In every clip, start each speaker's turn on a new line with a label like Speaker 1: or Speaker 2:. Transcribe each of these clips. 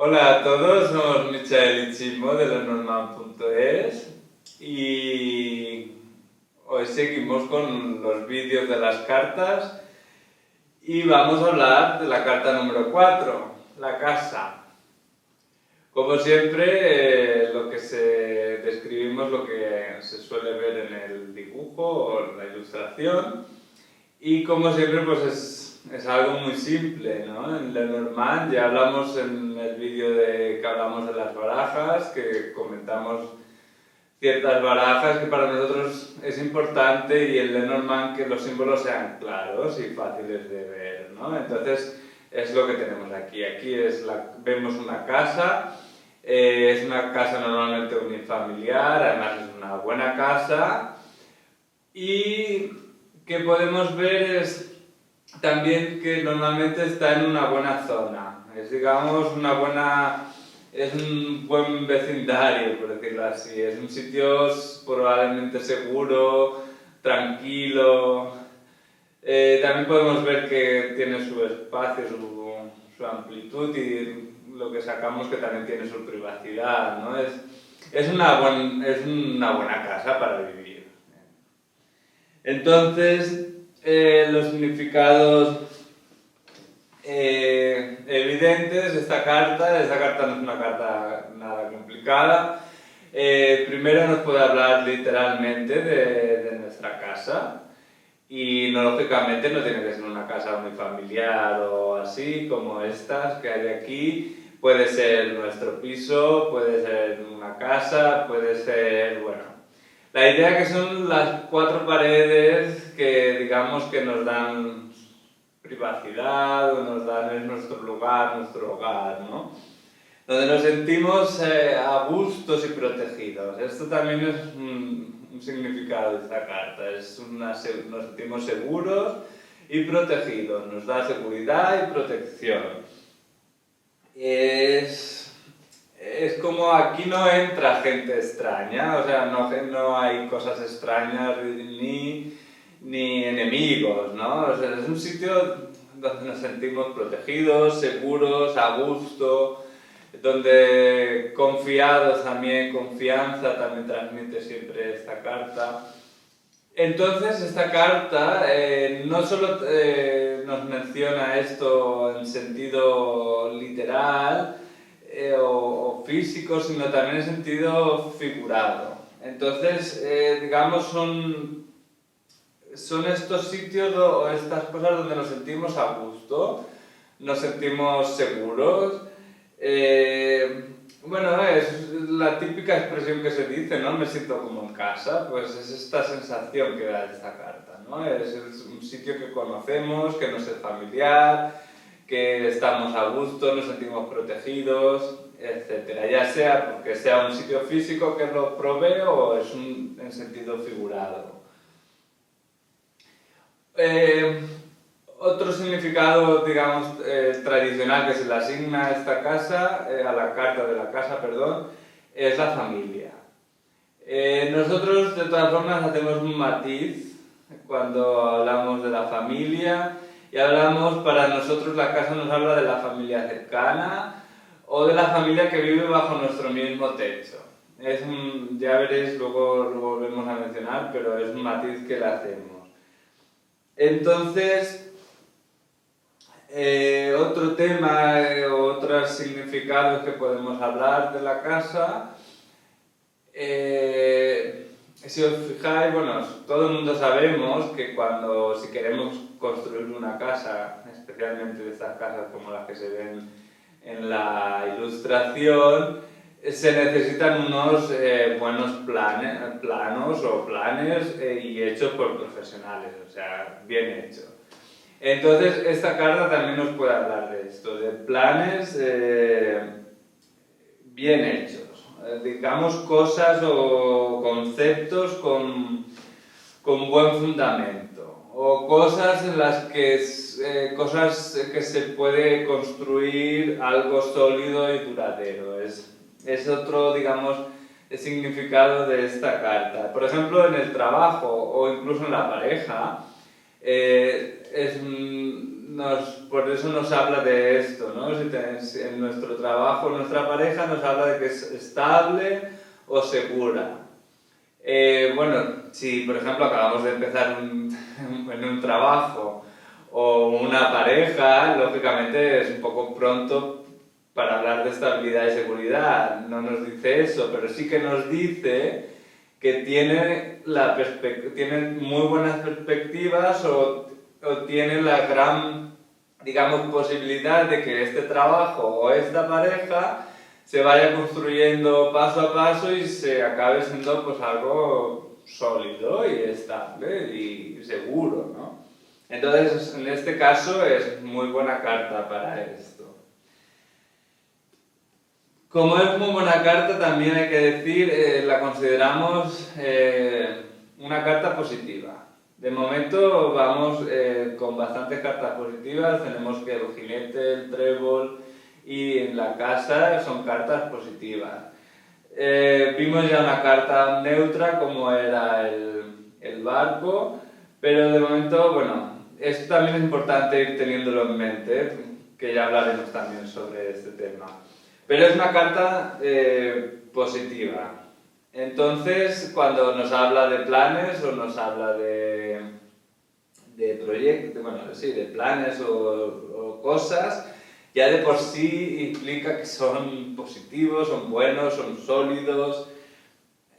Speaker 1: Hola a todos, somos Michael y Chimo de lenormand.es y hoy seguimos con los vídeos de las cartas y vamos a hablar de la carta número 4, la casa. Como siempre, describimos lo que se suele ver en el dibujo o en la ilustración y como siempre pues es algo muy simple, ¿no? En Lenormand ya hablamos en el vídeo que hablamos de las barajas, que comentamos ciertas barajas que para nosotros es importante y en Lenormand que los símbolos sean claros y fáciles de ver, ¿no? Entonces es lo que tenemos aquí. Aquí vemos una casa, es una casa normalmente unifamiliar, además es una buena casa y que podemos ver es también que normalmente está en una buena zona. Es, digamos, es un buen vecindario, por decirlo así. Es un sitio probablemente seguro, tranquilo. También podemos ver que tiene su espacio, su amplitud y lo que sacamos que también tiene su privacidad, ¿no? Es una buena casa para vivir. Entonces, los significados evidentes de esta carta no es una carta nada complicada. Primero nos puede hablar literalmente de nuestra casa y lógicamente no tiene que ser una casa muy familiar o así como estas que hay aquí. Puede ser nuestro piso, puede ser una casa, puede ser, bueno, la idea que son las cuatro paredes que digamos que nos dan privacidad o nos dan es nuestro lugar, nuestro hogar, ¿no? Donde nos sentimos a gustos y protegidos. Esto también es un significado de esta carta. Nos sentimos seguros y protegidos. Nos da seguridad y protección. Es como aquí no entra gente extraña, o sea, no hay cosas extrañas ni enemigos, ¿no? O sea, es un sitio donde nos sentimos protegidos, seguros, a gusto, donde confiados también, confianza también transmite siempre esta carta. Entonces, esta carta no solo nos menciona esto en sentido literal o físico, sino también en sentido figurado. Entonces, digamos, son estos sitios o estas cosas donde nos sentimos a gusto, nos sentimos seguros. Bueno, es la típica expresión que se dice, ¿no? Me siento como en casa, pues es esta sensación que da esta carta, ¿no? Es un sitio que conocemos, que nos es familiar, que estamos a gusto, nos sentimos protegidos, etcétera. Ya sea porque sea un sitio físico que lo provee o es en sentido figurado. Otro significado, digamos, tradicional que se le asigna a esta casa, a la carta de la casa, perdón, es la familia. Nosotros, de todas formas, hacemos un matiz cuando hablamos de la familia y para nosotros la casa nos habla de la familia cercana o de la familia que vive bajo nuestro mismo techo. Ya veréis, luego lo volvemos a mencionar, pero es un matiz que le hacemos. Entonces, otro tema, otros significados que podemos hablar de la casa, si os fijáis, bueno, todo el mundo sabemos que si queremos construir una casa, especialmente de estas casas como las que se ven en la ilustración, se necesitan unos buenos planos o planes y hechos por profesionales, o sea, bien hechos. Entonces, esta carta también nos puede hablar de esto, de planes bien hechos, digamos cosas o conceptos con buen fundamento, o cosas en las cosas que se puede construir algo sólido y duradero. Es otro, digamos, el significado de esta carta. Por ejemplo, en el trabajo o incluso en la pareja, por eso nos habla de esto, ¿no? Si en nuestro trabajo, nuestra pareja nos habla de que es estable o segura. Bueno, si por ejemplo acabamos de empezar en un trabajo o una pareja, lógicamente es un poco pronto para hablar de estabilidad y seguridad. No nos dice eso, pero sí que nos dice que tiene muy buenas perspectivas o tiene la gran, digamos, posibilidad de que este trabajo o esta pareja se vaya construyendo paso a paso y se acabe siendo pues algo sólido y estable y seguro, ¿no? Entonces, en este caso es muy buena carta para esto. Como es muy buena carta, también hay que decir, la consideramos una carta positiva. De momento vamos con bastantes cartas positivas, tenemos que el jinete, el trébol y en la casa son cartas positivas. Vimos ya una carta neutra como era el barco, pero de momento, bueno, esto también es importante ir teniéndolo en mente, que ya hablaremos también sobre este tema. Pero es una carta positiva. Entonces, cuando nos habla de planes o nos habla de proyectos, bueno, sí, de planes o cosas, ya de por sí implica que son positivos, son buenos, son sólidos,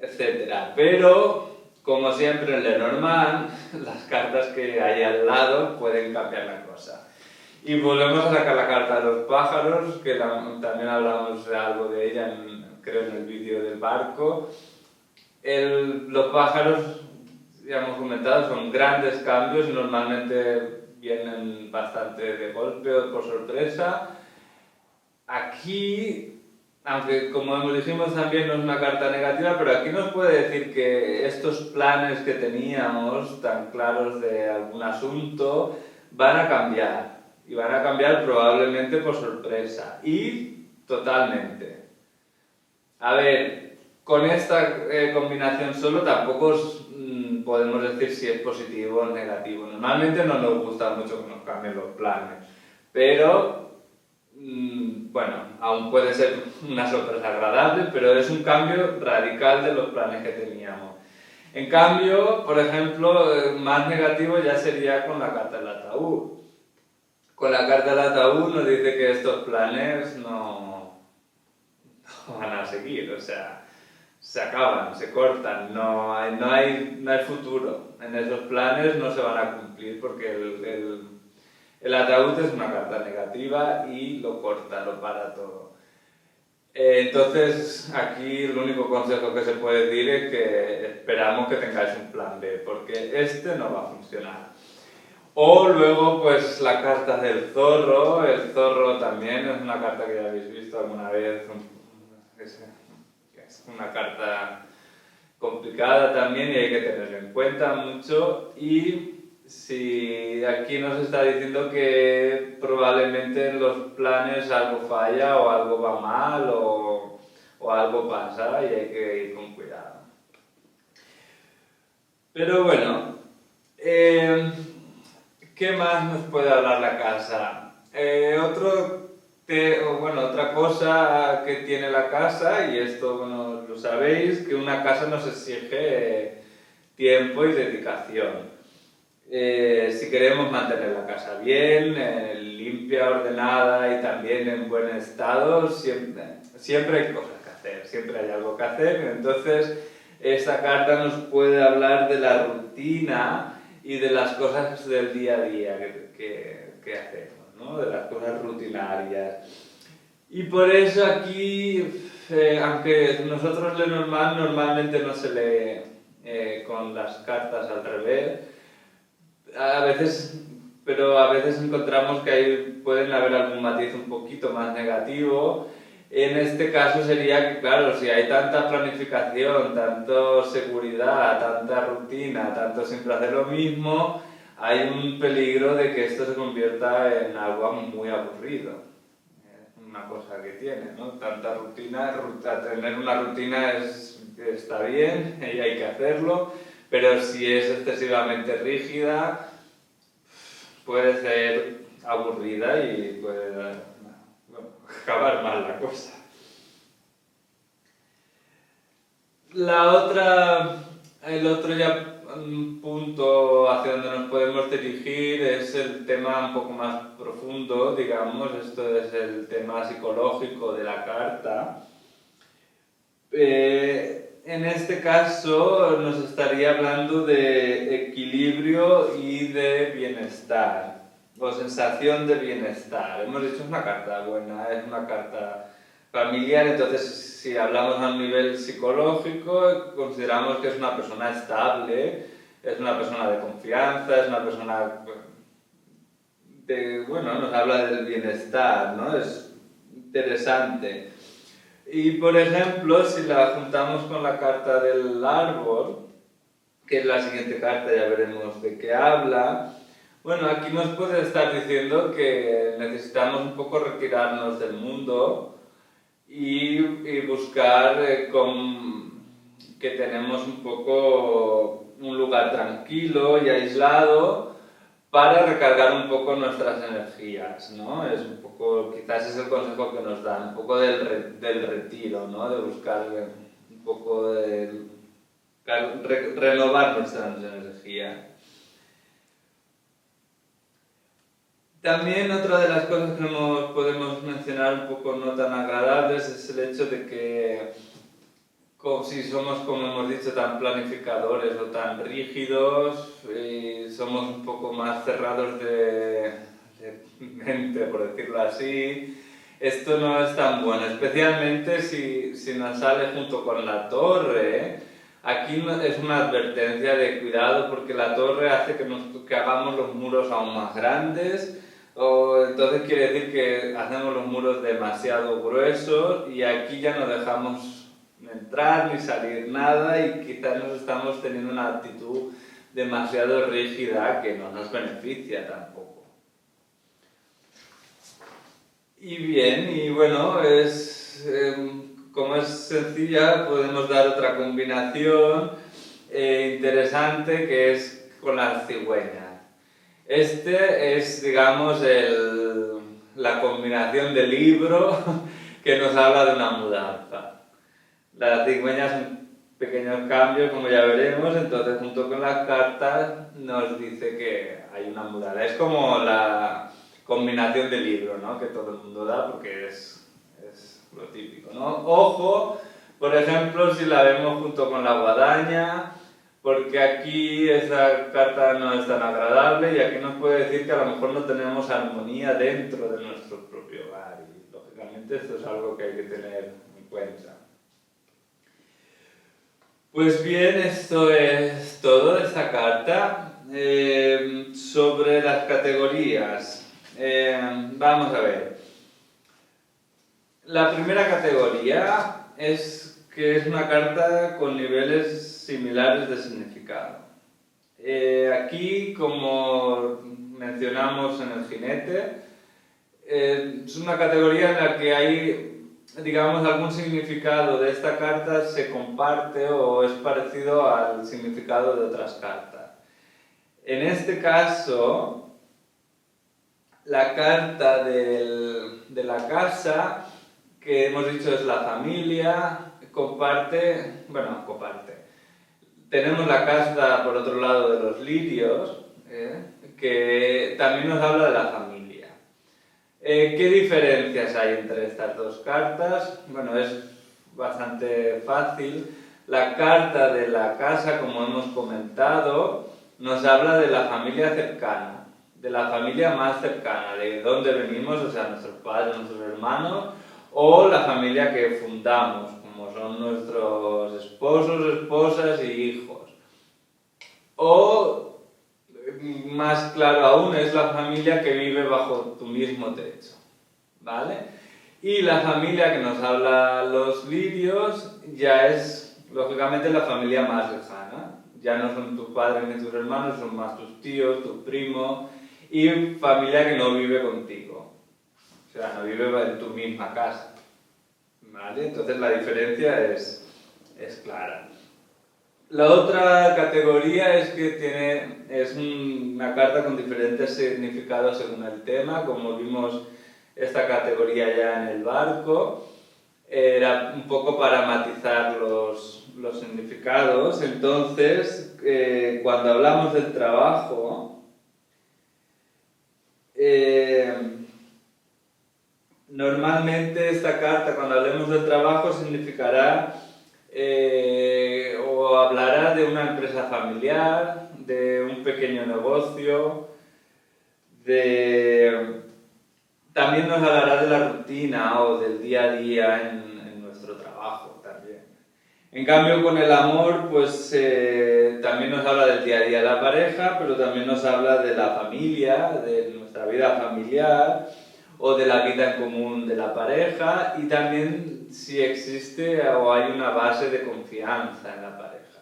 Speaker 1: etc. Pero, como siempre en Lenormand, las cartas que hay al lado pueden cambiar la cosa. Y volvemos a sacar la carta de los pájaros, que también hablamos de algo de ella, creo, en el vídeo del barco. Los pájaros, ya hemos comentado, son grandes cambios y normalmente vienen bastante de golpe o por sorpresa. Aquí, aunque como dijimos también no es una carta negativa, pero aquí nos puede decir que estos planes que teníamos tan claros de algún asunto van a cambiar. Y van a cambiar probablemente por sorpresa. Y totalmente. A ver, con esta combinación solo tampoco podemos decir si es positivo o negativo. Normalmente no nos gusta mucho que nos cambien los planes. Pero, bueno, aún puede ser una sorpresa agradable, pero es un cambio radical de los planes que teníamos. En cambio, por ejemplo, más negativo ya sería con la carta del ataúd. Con la carta del ataúd nos dice que estos planes no van a seguir, o sea, se acaban, se cortan, no hay futuro. En esos planes no se van a cumplir porque el ataúd es una carta negativa y lo corta, lo para todo. Entonces, aquí el único consejo que se puede decir es que esperamos que tengáis un plan B, porque este no va a funcionar. O luego, pues, la carta del zorro. El zorro también es una carta que ya habéis visto alguna vez. Es una carta complicada también y hay que tenerlo en cuenta mucho. Y si aquí nos está diciendo que probablemente en los planes algo falla o algo va mal o algo pasa y hay que ir con cuidado. Pero bueno, ¿qué más nos puede hablar la casa? Otra cosa que tiene la casa, y esto bueno, lo sabéis, que una casa nos exige tiempo y dedicación. Si queremos mantener la casa bien, limpia, ordenada y también en buen estado, siempre hay cosas que hacer, siempre hay algo que hacer. Entonces, esta carta nos puede hablar de la rutina y de las cosas del día a día que hacemos, ¿no? De las cosas rutinarias. Y por eso aquí, aunque nosotros Lenormand normalmente no se lee con las cartas al revés, pero a veces encontramos que ahí pueden haber algún matiz un poquito más negativo. En este caso sería que, claro, si hay tanta planificación, tanta seguridad, tanta rutina, tanto siempre hacer lo mismo, hay un peligro de que esto se convierta en algo muy aburrido. Es una cosa que tiene, ¿no? Tanta rutina, tener una rutina está bien y hay que hacerlo, pero si es excesivamente rígida, puede ser aburrida y puede bueno, acabar mal la cosa. El otro punto hacia donde nos podemos dirigir es el tema un poco más profundo, digamos, esto es el tema psicológico de la carta. En este caso nos estaría hablando de equilibrio y de bienestar, o sensación de bienestar. Hemos dicho es una carta buena, es una carta familiar, entonces si hablamos a un nivel psicológico, consideramos que es una persona estable, es una persona de confianza, es una persona bueno, nos habla del bienestar, ¿no? Es interesante. Y por ejemplo, si la juntamos con la carta del árbol, que es la siguiente carta, ya veremos de qué habla, bueno, aquí nos puede estar diciendo que necesitamos un poco retirarnos del mundo y buscar que tenemos un poco un lugar tranquilo y aislado para recargar un poco nuestras energías, ¿no? Es un poco, quizás es el consejo que nos dan, un poco del retiro, ¿no? De buscar un poco de renovar nuestras energías. También otra de las cosas que nos podemos mencionar un poco no tan agradables es el hecho de que si somos, como hemos dicho, tan planificadores o tan rígidos, somos un poco más cerrados de mente, por decirlo así, esto no es tan bueno, especialmente si nos sale junto con la torre. Aquí es una advertencia de cuidado porque la torre hace que hagamos los muros aún más grandes, o entonces quiere decir que hacemos los muros demasiado gruesos y aquí ya no dejamos entrar ni salir nada y quizás nos estamos teniendo una actitud demasiado rígida que no nos beneficia tampoco. Y bien, y bueno, como es sencilla, podemos dar otra combinación interesante que es con las cigüeñas. Este es, digamos, la combinación del libro que nos habla de una mudanza. Las cigüeñas son pequeños cambios, como ya veremos, entonces junto con las cartas nos dice que hay una mudanza. Es como la combinación del libro, ¿no? Que todo el mundo da porque es lo típico, ¿no? Ojo, por ejemplo, si la vemos junto con la guadaña, porque aquí esa carta no es tan agradable y aquí nos puede decir que a lo mejor no tenemos armonía dentro de nuestro propio hogar y lógicamente esto es algo que hay que tener en cuenta. Pues bien, esto es todo de esta carta. Sobre las categorías, vamos a ver. La primera categoría es que es una carta con niveles similares de significado. Aquí, como mencionamos en el jinete, es una categoría en la que hay, digamos, algún significado de esta carta se comparte o es parecido al significado de otras cartas. En este caso, la carta de la casa, que hemos dicho es la familia, comparte. Tenemos la carta, por otro lado, de los lirios, que también nos habla de la familia. ¿Qué diferencias hay entre estas dos cartas? Bueno, es bastante fácil. La carta de la casa, como hemos comentado, nos habla de la familia cercana, de la familia más cercana, de dónde venimos, o sea, nuestros padres, nuestros hermanos, o la familia que fundamos, como son nuestros esposos, esposas y hijos. O, más claro aún, es la familia que vive bajo tu mismo techo, ¿vale? Y la familia que nos habla los lirios ya es, lógicamente, la familia más lejana. Ya no son tus padres ni tus hermanos, son más tus tíos, tus primos, y familia que no vive contigo. O sea, no vive en tu misma casa, ¿vale? Entonces la diferencia es clara. La otra categoría es que es una carta con diferentes significados según el tema. Como vimos esta categoría ya en el barco, era un poco para matizar los significados. Entonces, cuando hablamos del trabajo, normalmente esta carta, cuando hablemos del trabajo, significará o hablará de una empresa familiar, de un pequeño negocio, también nos hablará de la rutina o del día a día en nuestro trabajo también. En cambio, con el amor, pues también nos habla del día a día de la pareja, pero también nos habla de la familia, de nuestra vida familiar o de la vida en común de la pareja, y también si existe o hay una base de confianza en la pareja.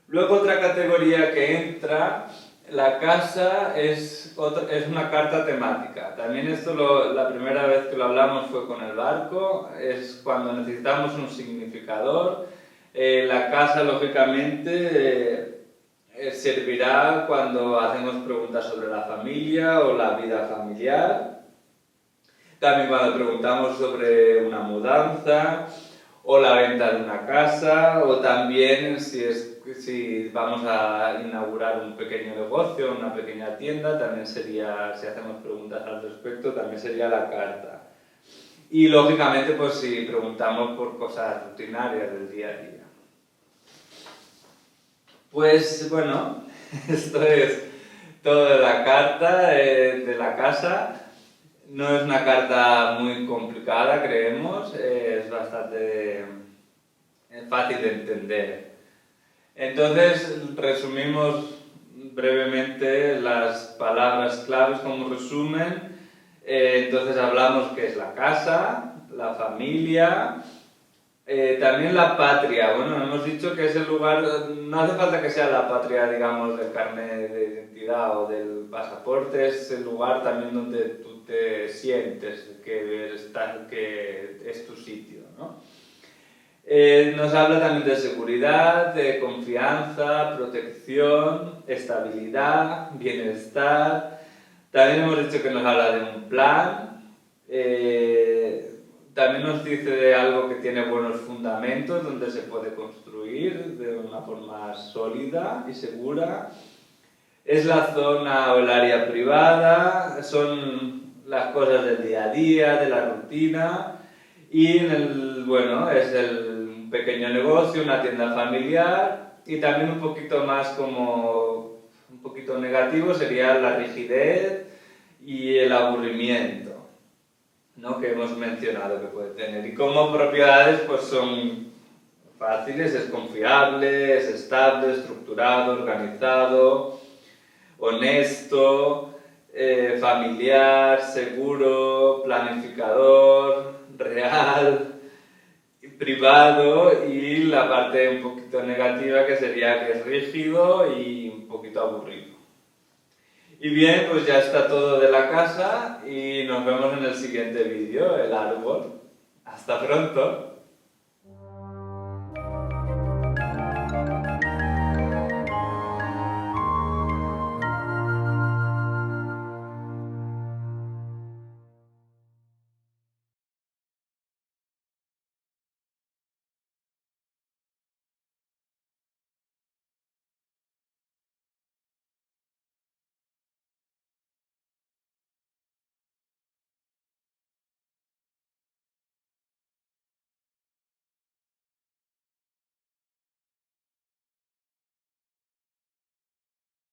Speaker 1: Luego otra categoría que entra, la casa, es una carta temática. También esto la primera vez que lo hablamos fue con el barco, es cuando necesitamos un significador. La casa, lógicamente, servirá cuando hacemos preguntas sobre la familia o la vida familiar. También cuando preguntamos sobre una mudanza o la venta de una casa, o también si vamos a inaugurar un pequeño negocio, una pequeña tienda, también sería, si hacemos preguntas al respecto, también sería la carta. Y lógicamente, pues si preguntamos por cosas rutinarias del día a día. Pues bueno, esto es todo de la carta de la casa. No es una carta muy complicada, creemos, es bastante fácil de entender. Entonces, resumimos brevemente las palabras claves como resumen. Entonces hablamos que es la casa, la familia, también la patria. Bueno, hemos dicho que es el lugar, no hace falta que sea la patria, digamos, del carnet de identidad o del pasaporte, es el lugar también donde tú te sientes que es tu sitio, ¿no? Nos habla también de seguridad, de confianza, protección, estabilidad, bienestar. También hemos dicho que nos habla de un plan. También nos dice de algo que tiene buenos fundamentos, donde se puede construir de una forma sólida y segura. Es la zona o el área privada, son las cosas del día a día, de la rutina. Y es un pequeño negocio, una tienda familiar, y también un poquito más como un poquito negativo sería la rigidez y el aburrimiento, ¿no? Que hemos mencionado que puede tener. Y como propiedades, pues son fáciles, es confiable, es estable, estructurado, organizado, honesto, familiar, seguro, planificador, real, privado, y la parte un poquito negativa que sería que es rígido y un poquito aburrido. Y bien, pues ya está todo de la casa y nos vemos en el siguiente vídeo, el árbol. Hasta pronto.